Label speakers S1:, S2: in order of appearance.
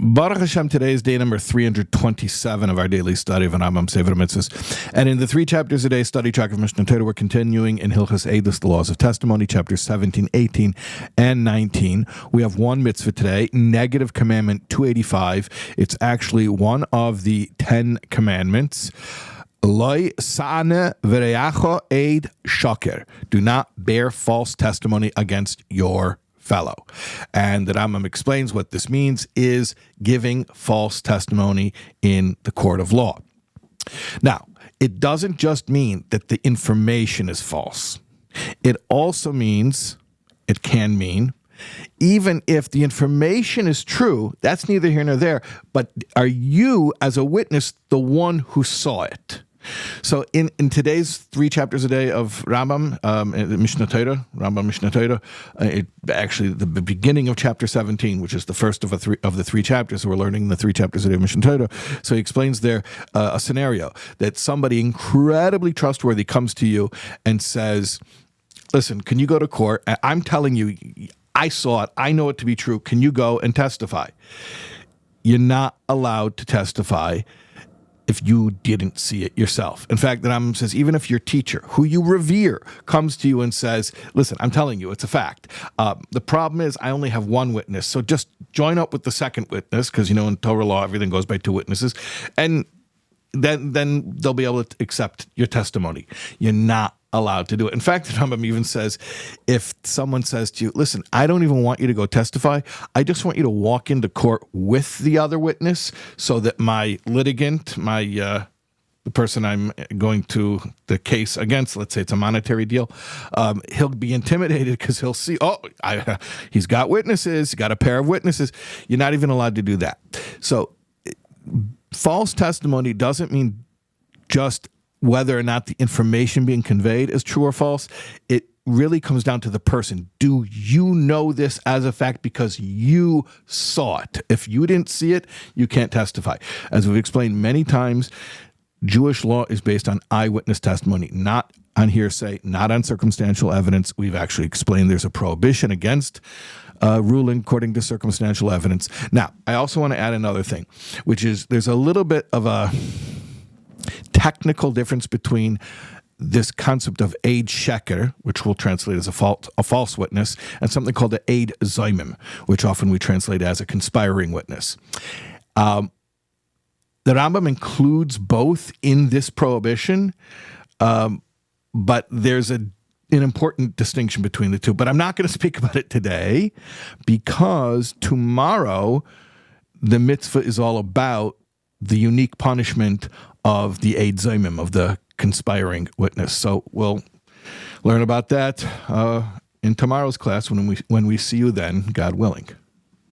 S1: Baruch Hashem, today is day number 327 of our daily study of Rambam Sefer Mitzvos. And in the 3 chapters a day study track of Mishnah Torah, we're continuing in Hilchos Eidus, the laws of testimony, chapters 17, 18, and 19. We have one mitzvah today, negative commandment 285. It's actually one of the 10 commandments. Loi sa'ane v'reyacho eid shaker. Do not bear false testimony against your fellow. And the Rambam explains what this means is giving false testimony in the court of law. Now, it doesn't just mean that the information is false. It also means, it can mean, even if the information is true, that's neither here nor there, but are you as a witness the one who saw it? So in today's 3 chapters a day of Rambam, Mishnah Torah, Rambam Mishnah Torah, actually the beginning of chapter 17, which is the first of the 3 chapters. So we're learning the 3 chapters a day of Mishnah Torah. So he explains there a scenario that somebody incredibly trustworthy comes to you and says, listen, can you go to court? I'm telling you, I saw it. I know it to be true. Can you go and testify? You're not allowed to testify if you didn't see it yourself. In fact, the Rambam says, even if your teacher, who you revere, comes to you and says, listen, I'm telling you, it's a fact. The problem is I only have one witness, so just join up with the second witness, because, in Torah law, everything goes by 2 witnesses, and then they'll be able to accept your testimony. You're not allowed to do it. In fact, the Rambam even says, if someone says to you, listen, I don't even want you to go testify. I just want you to walk into court with the other witness so that my litigant, the person I'm going to the case against, let's say it's a monetary deal, he'll be intimidated because he'll see, he's got witnesses, he's got a pair of witnesses. You're not even allowed to do that. So false testimony doesn't mean just whether or not the information being conveyed is true or false. It really comes down to the person. Do you know this as a fact because you saw it? If you didn't see it, you can't testify. As we've explained many times, Jewish law is based on eyewitness testimony, not on hearsay, not on circumstantial evidence. We've actually explained there's a prohibition against ruling according to circumstantial evidence. Now, I also want to add another thing, which is there's a little bit of a technical difference between this concept of eid sheker, which we'll translate as a false witness, and something called the eid zoimim, which often we translate as a conspiring witness. The Rambam includes both in this prohibition, but there's an important distinction between the two. But I'm not going to speak about it today because tomorrow the mitzvah is all about the unique punishment of the eid zoimim, of the conspiring witness. So we'll learn about that in tomorrow's class when we see you then, God willing.